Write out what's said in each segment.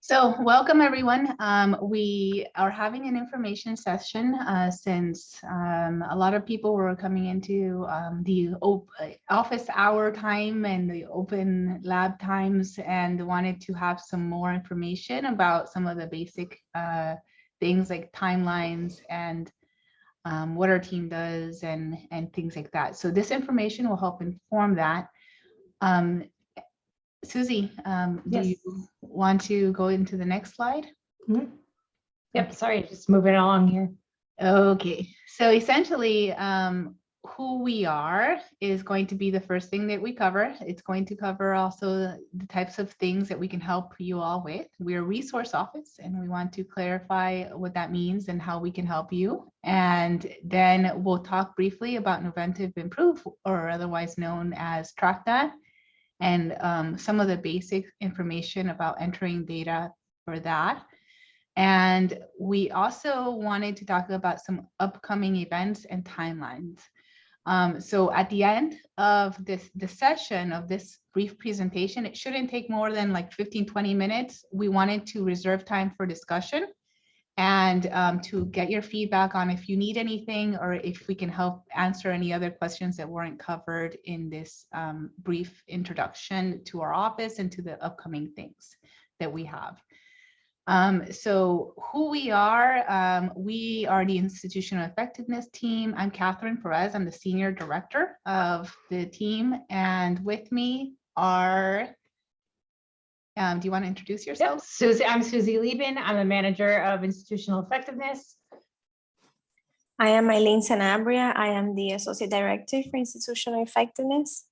So welcome everyone. We are having an information session since a lot of people were coming into the office hour time and the open lab times and wanted to have some more information about some of the basic things like timelines and what our team does and things like that. So this information will help inform that. Susie, do Yes. you want to go into the next slide? Mm-hmm. Yep, sorry, just moving along here. Okay, so essentially, who we are is going to be the first thing that we cover. It's going to cover also the types of things that we can help you all with. We're a resource office, and we want to clarify what that means and how we can help you. And then we'll talk briefly about Preventive Improve, or otherwise known as Track That, and some of the basic information about entering data for that. And we also wanted to talk about some upcoming events and timelines. So at the end of the session of this brief presentation, it shouldn't take more than like 15-20 minutes. We wanted to reserve time for discussion and to get your feedback on if you need anything or if we can help answer any other questions that weren't covered in this brief introduction to our office and to the upcoming things that we have. So who we are the Institutional Effectiveness team. I'm Catherine Perez. I'm the Senior Director of the team. And with me are, do you want to introduce yourself? Yep, Susie, I'm Susie Lieben. I'm a manager of institutional effectiveness. I am Eileen Sanabria. I am the Associate Director for Institutional Effectiveness.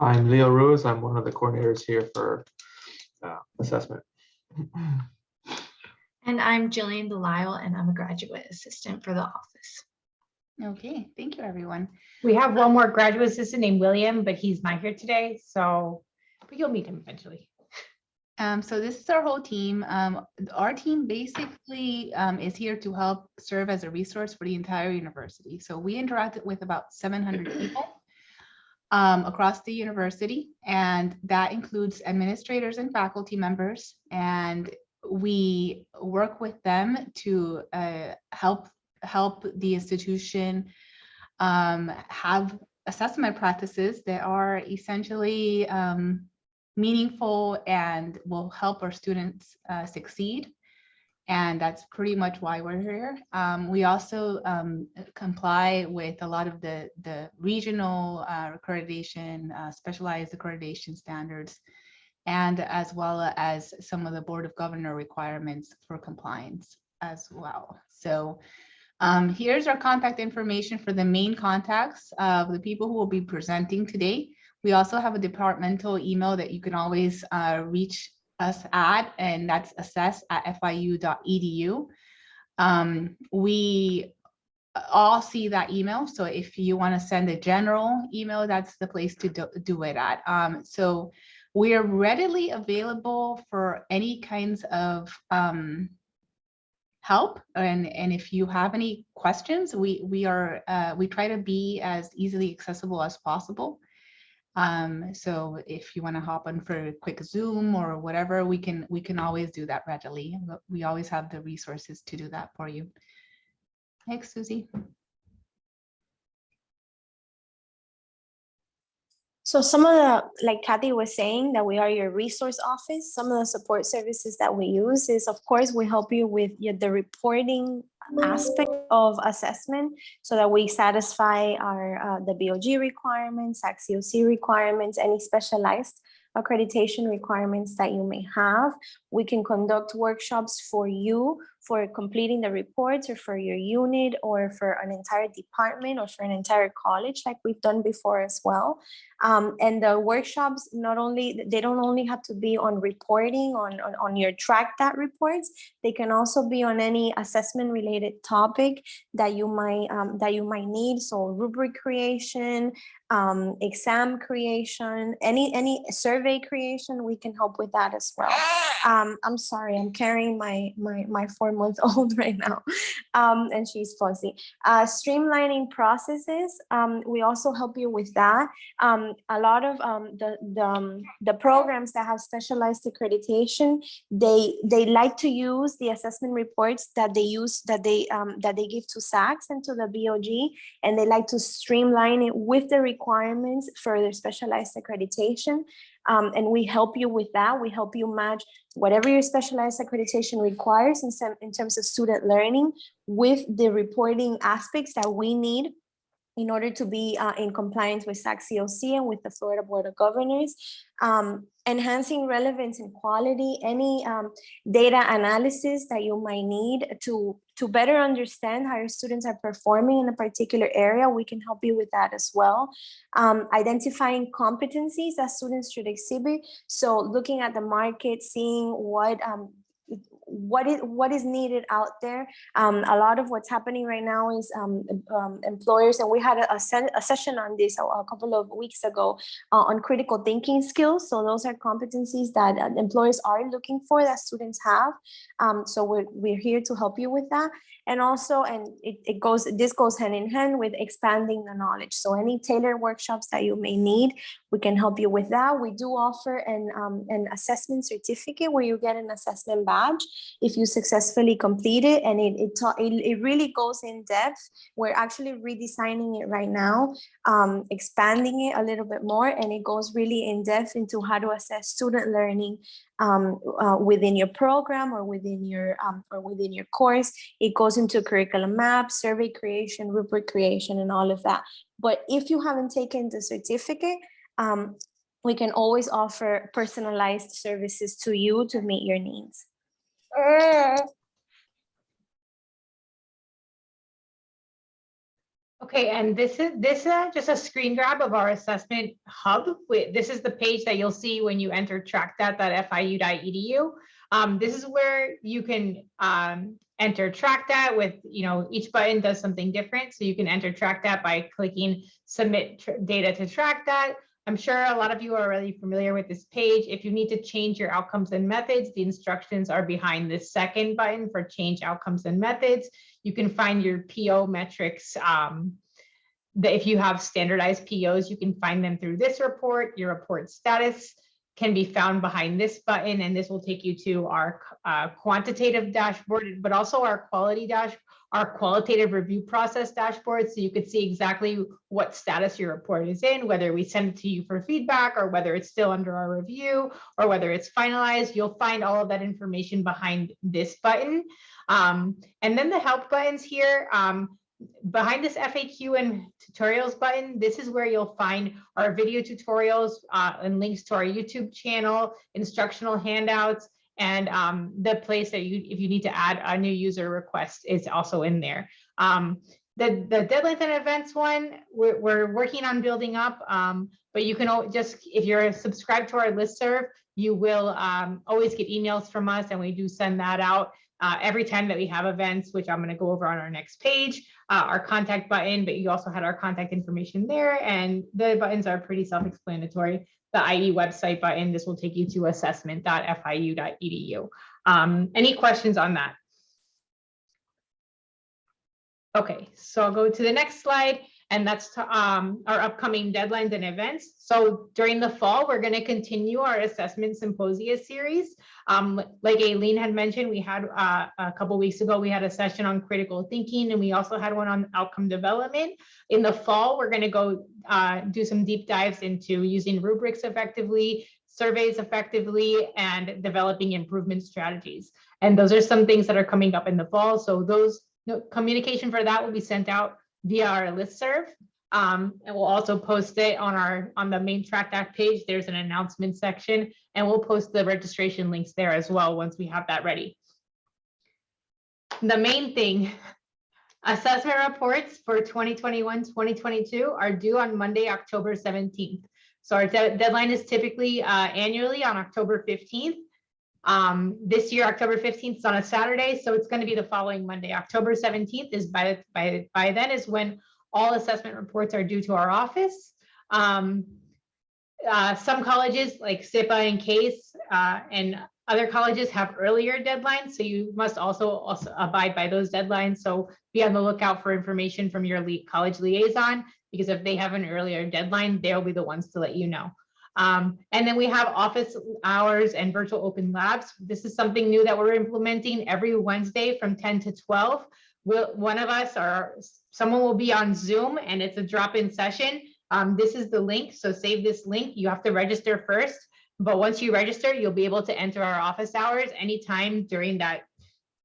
I'm Leo Ruiz. I'm one of the coordinators here for assessment. And I'm Jillian Delisle, and I'm a graduate assistant for the office. Okay, thank you, everyone. We have one more graduate assistant named William, but he's not here today, but you'll meet him eventually. So this is our whole team. Our team basically is here to help serve as a resource for the entire university. So we interact with about 700 people across the university, and that includes administrators and faculty members. And we work with them to help the institution have assessment practices that are essentially meaningful and will help our students succeed. And that's pretty much why we're here. We also comply with a lot of the regional accreditation, specialized accreditation standards, and as well as some of the Board of Governor requirements for compliance as well. So here's our contact information for the main contacts of the people who will be presenting today. We also have a departmental email that you can always reach us at, and that's assess@fiu.edu. We all see that email, so if you want to send a general email, that's the place to do it at. So we are readily available for any kinds of help, and if you have any questions, we try to be as easily accessible as possible. So if you want to hop on for a quick Zoom or whatever, we can always do that readily. We always have the resources to do that for you. Thanks, Susie. So some of the, like Kathy was saying, that we are your resource office. Some of the support services that we use is, of course, we help you with the reporting aspect of assessment so that we satisfy our the BOG requirements, SAC-COC requirements, any specialized accreditation requirements that you may have. We can conduct workshops for you for completing the reports, or for your unit, or for an entire department, or for an entire college, like we've done before as well. And the workshops, they don't only have to be on reporting, on your Track That reports. They can also be on any assessment related topic that you might need. So rubric creation, exam creation, any survey creation, we can help with that as well. I'm sorry, I'm carrying my 4 4-month-old right now, and she's fuzzy. Streamlining processes, we also help you with that. A lot of the programs that have specialized accreditation, they like to use the assessment reports that they give to SACS and to the BOG, and they like to streamline it with the requirements for their specialized accreditation. And we help you with that. We help you match whatever your specialized accreditation requires in terms of student learning with the reporting aspects that we need in order to be in compliance with SAC COC and with the Florida Board of Governors. Enhancing relevance and quality, any data analysis that you might need to better understand how your students are performing in a particular area, we can help you with that as well. Identifying competencies that students should exhibit. So looking at the market, seeing what is needed out there. A lot of what's happening right now is employers, and we had a session on this a couple of weeks ago on critical thinking skills. So those are competencies that employers are looking for that students have. So we're here to help you with that. And also, this goes hand in hand with expanding the knowledge. So any tailored workshops that you may need, we can help you with that. We do offer an assessment certificate where you get an assessment badge if you successfully complete it, and it really goes in depth. We're actually redesigning it right now, expanding it a little bit more, and it goes really in depth into how to assess student learning within your program or within your course. It goes into curriculum map, survey creation, rubric creation, and all of that. But if you haven't taken the certificate, we can always offer personalized services to you to meet your needs. Okay, and this is just a screen grab of our assessment hub. This is the page that you'll see when you enter trackdat.fiu.edu. This is where you can enter TrackDat with, each button does something different. So you can enter TrackDat by clicking submit data to TrackDat. I'm sure a lot of you are already familiar with this page. If you need to change your outcomes and methods, the instructions are behind this second button for change outcomes and methods. You can find your PO metrics. If you have standardized POs, you can find them through this report. Your report status can be found behind this button, and this will take you to our quantitative dashboard, but also our qualitative review process dashboard. So you could see exactly what status your report is in, whether we send it to you for feedback or whether it's still under our review or whether it's finalized. You'll find all of that information behind this button. And then the help buttons here, behind this FAQ and tutorials button, this is where you'll find our video tutorials and links to our YouTube channel, instructional handouts, and the place that if you need to add a new user request is also in there. The deadlines and events one, we're working on building up, but you can if you're subscribed to our listserv, you will always get emails from us, and we do send that out every time that we have events, which I'm going to go over on our next page. Our contact button, but you also had our contact information there, and the buttons are pretty self-explanatory. The ID website button, this will take you to assessment.fiu.edu. Any questions on that? Okay, so I'll go to the next slide, and that's our upcoming deadlines and events. So during the fall, we're going to continue our assessment symposia series. Like Aileen had mentioned, we had a couple weeks ago, we had a session on critical thinking, and we also had one on outcome development. In the fall, we're going to go do some deep dives into using rubrics effectively, surveys effectively, and developing improvement strategies. And those are some things that are coming up in the fall. So those communication for that will be sent out via our listserv, and we'll also post it on the main TrackDat page. There's an announcement section, and we'll post the registration links there as well once we have that ready. The main thing, assessment reports for 2021-2022 are due on Monday, October 17th. So our deadline is typically annually on October 15th. This year, October 15th is on a Saturday, so it's going to be the following Monday. October 17th is by then is when all assessment reports are due to our office. Some colleges like SIPA and CASE and Other colleges have earlier deadlines, so you must also abide by those deadlines. So be on the lookout for information from your college liaison, because if they have an earlier deadline, they'll be the ones to let you know. And then we have office hours and virtual open labs. This is something new that we're implementing every Wednesday from 10 to 12. One of us or someone will be on Zoom, and it's a drop-in session. This is the link, so save this link. You have to register first. But once you register, you'll be able to enter our office hours anytime during that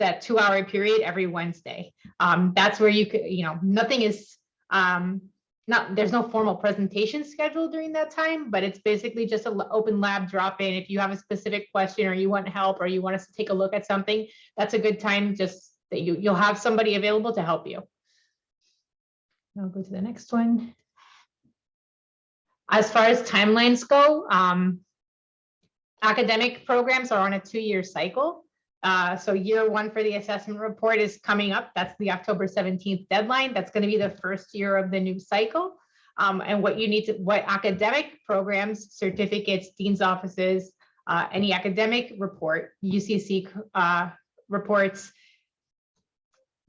2-hour period every Wednesday. That's where you could, nothing is, there's no formal presentation scheduled during that time, but it's basically just an open lab drop-in. If you have a specific question or you want help or you want us to take a look at something, that's a good time just that you'll have somebody available to help you. I'll go to the next one. As far as timelines go, academic programs are on a 2-year cycle. So year 1 for the assessment report is coming up. That's the October 17th deadline. That's going to be the first year of the new cycle. And what academic programs, certificates, dean's offices, any academic report, UCC reports,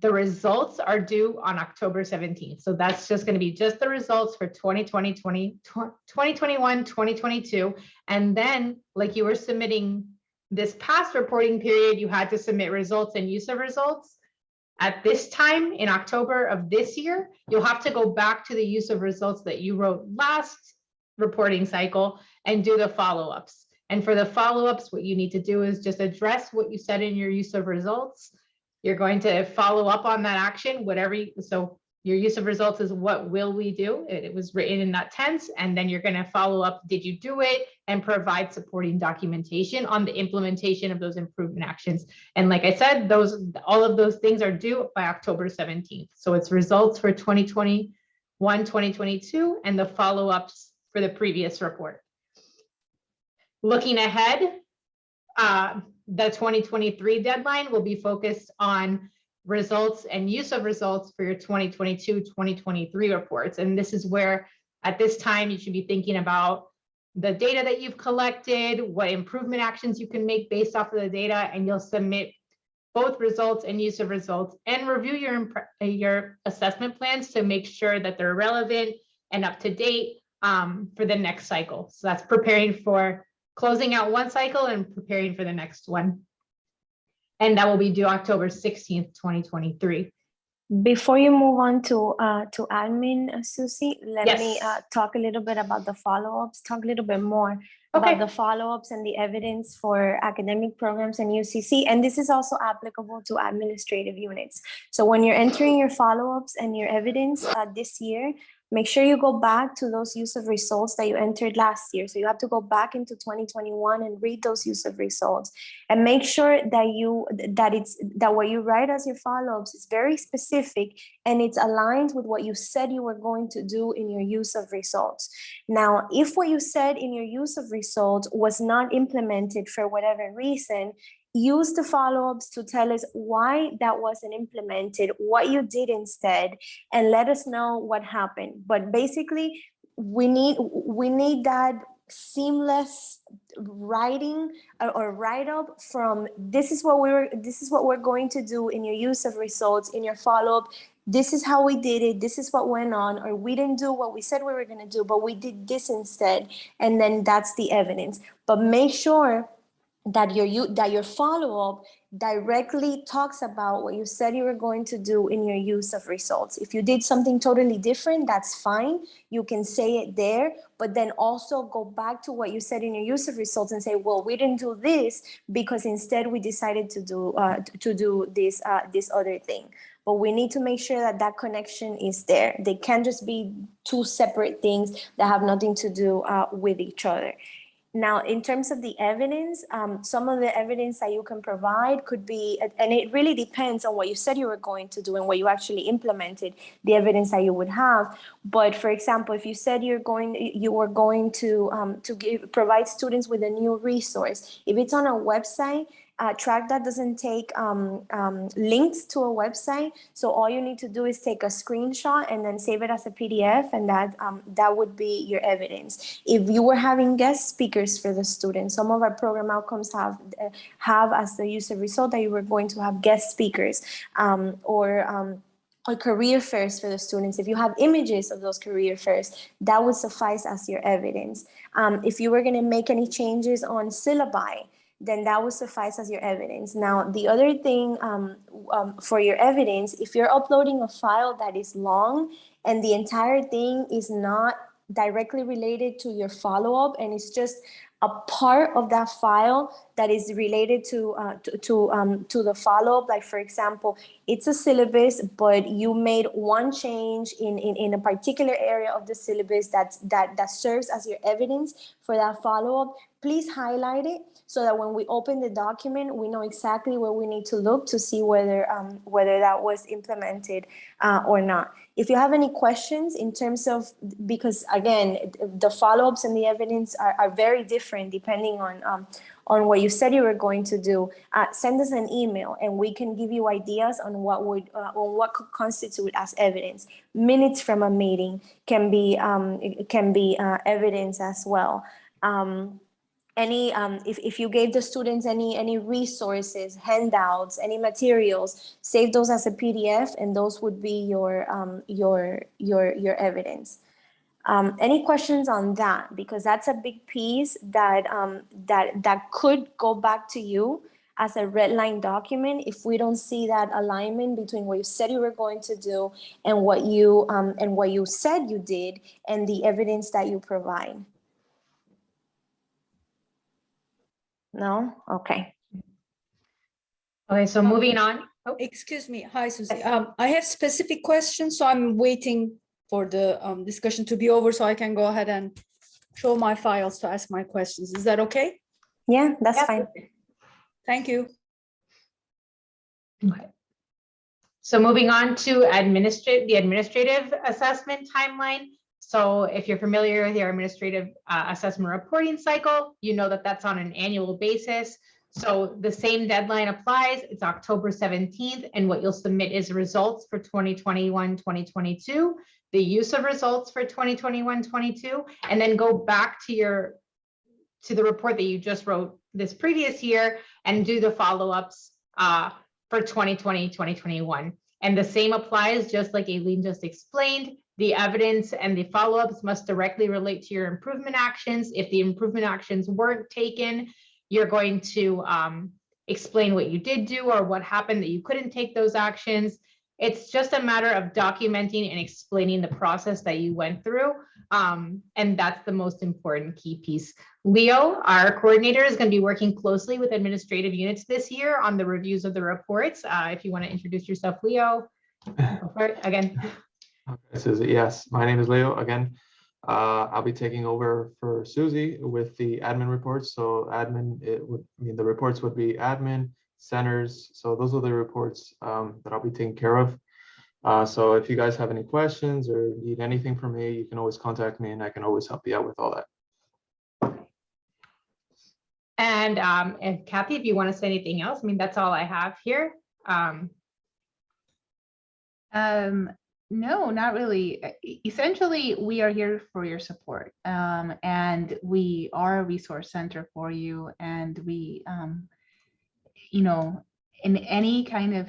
the results are due on October 17th. So that's just going to be just the results for 2020, 2021, 2022. And then, like you were submitting this past reporting period, you had to submit results and use of results. At this time in October of this year, you'll have to go back to the use of results that you wrote last reporting cycle and do the follow-ups. And for the follow-ups, what you need to do is just address what you said in your use of results. You're going to follow up on that action, so your use of results is what will we do? It was written in that tense, and then you're going to follow up, did you do it? And provide supporting documentation on the implementation of those improvement actions. And like I said, all of those things are due by October 17th. So it's results for 2021, 2022, and the follow-ups for the previous report. Looking ahead, the 2023 deadline will be focused on results and use of results for your 2022-2023 reports. And this is where, at this time, you should be thinking about the data that you've collected, what improvement actions you can make based off of the data, and you'll submit both results and use of results and review your assessment plans to make sure that they're relevant and up to date for the next cycle. So that's preparing for closing out one cycle and preparing for the next one. And that will be due October 16th, 2023. Before you move on to admin, Susie, let me Yes. talk a little bit about the follow-ups, talk a little bit more Okay. about the follow-ups and the evidence for academic programs and UCC. And this is also applicable to administrative units. So when you're entering your follow-ups and your evidence this year, make sure you go back to those use of results that you entered last year. So you have to go back into 2021 and read those use of results, and make sure that what you write as your follow-ups is very specific and it's aligned with what you said you were going to do in your use of results. Now, if what you said in your use of results was not implemented for whatever reason, use the follow-ups to tell us why that wasn't implemented, what you did instead, and let us know what happened. But basically, we need that seamless writing or write-up from this is what we're going to do in your use of results, in your follow-up. This is how we did it. This is what went on, or we didn't do what we said we were going to do, but we did this instead. And then that's the evidence. But make sure that your follow-up directly talks about what you said you were going to do in your use of results. If you did something totally different, that's fine. You can say it there, but then also go back to what you said in your use of results and say, well, we didn't do this because instead we decided to do this other thing. But we need to make sure that that connection is there. They can't just be two separate things that have nothing to do with each other. Now, in terms of the evidence, some of the evidence that you can provide could be, and it really depends on what you said you were going to do and what you actually implemented, the evidence that you would have. But for example, if you said you were going to provide students with a new resource, if it's on a website Track that doesn't take links to a website. So all you need to do is take a screenshot and then save it as a PDF, and that would be your evidence. If you were having guest speakers for the students, some of our program outcomes have as the user result that you were going to have guest speakers or career fairs for the students. If you have images of those career fairs, that would suffice as your evidence. If you were going to make any changes on syllabi, then that would suffice as your evidence. Now, the other thing for your evidence, if you're uploading a file that is long and the entire thing is not directly related to your follow-up and it's just a part of that file that is related to the follow-up, like for example, it's a syllabus, but you made one change in a particular area of the syllabus that serves as your evidence for that follow-up, please highlight it so that when we open the document, we know exactly where we need to look to see whether that was implemented or not. If you have any questions in terms of, because again, the follow-ups and the evidence are very different depending on what you said you were going to do, send us an email and we can give you ideas on what could constitute as evidence. Minutes from a meeting can be evidence as well. If you gave the students any resources, handouts, any materials, save those as a PDF, and those would be your evidence. Any questions on that? Because that's a big piece that could go back to you as a red line document if we don't see that alignment between what you said you were going to do and what you said you did and the evidence that you provide. No? Okay. Okay, so moving on. Oh, Excuse me. Hi, Susie. I have specific questions, so I'm waiting for the discussion to be over so I can go ahead and show my files to ask my questions. Is that okay? Yeah, that's fine. Thank you. okay. So moving on to the administrative assessment timeline. So if you're familiar with your administrative assessment reporting cycle, you know that that's on an annual basis. So the same deadline applies. It's October 17th, and what you'll submit is results for 2021-2022, the use of results for 2021-22, and then go back to the report that you just wrote this previous year and do the follow-ups for 2020-2021. And the same applies, just like Aileen just explained. The evidence and the follow-ups must directly relate to your improvement actions. If the improvement actions weren't taken, you're going to explain what you did do or what happened that you couldn't take those actions. It's just a matter of documenting and explaining the process that you went through. And that's the most important key piece. Leo, our coordinator, is going to be working closely with administrative units this year on the reviews of the reports. If you want to introduce yourself, Leo, again. Okay, Susie, yes, my name is Leo again. I'll be taking over for Susie with the admin reports. So admin, the reports would be admin, centers. So those are the reports that I'll be taking care of. So if you guys have any questions or need anything from me, you can always contact me and I can always help you out with all that. And Kathy, if you want to say anything else, I mean, that's all I have here. No, not really. Essentially, we are here for your support, and we are a resource center for you. And we, in any kind of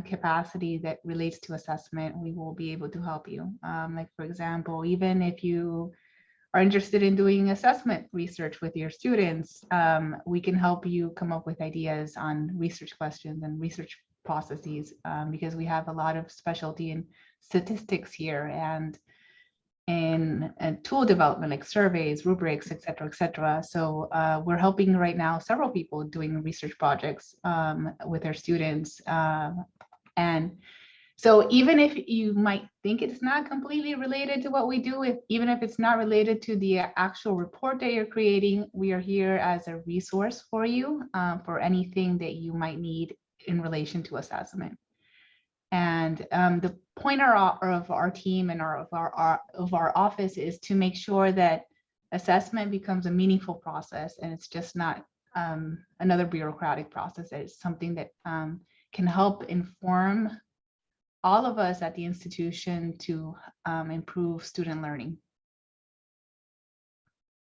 capacity that relates to assessment, we will be able to help you. Like, for example, even if you are interested in doing assessment research with your students, we can help you come up with ideas on research questions and research processes, because we have a lot of specialty in statistics here and in tool development, like surveys, rubrics, et cetera, So we're helping right now several people doing research projects with their students. And so even if you might think it's not completely related to what we do, even if it's not related to the actual report that you're creating, we are here as a resource for you for anything that you might need in relation to assessment. And the point of our team and of our office is to make sure that assessment becomes a meaningful process, and it's just not another bureaucratic process. It's something that can help inform all of us at the institution to improve student learning.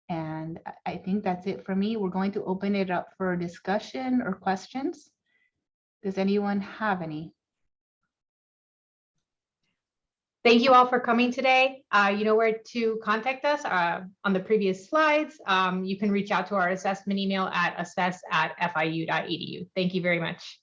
And I think that's it for me. We're going to open it up for discussion or questions. Does anyone have any? Thank you all for coming today. You know where to contact us on the previous slides. You can reach out to our assessment email at assess@fiu.edu. Thank you very much.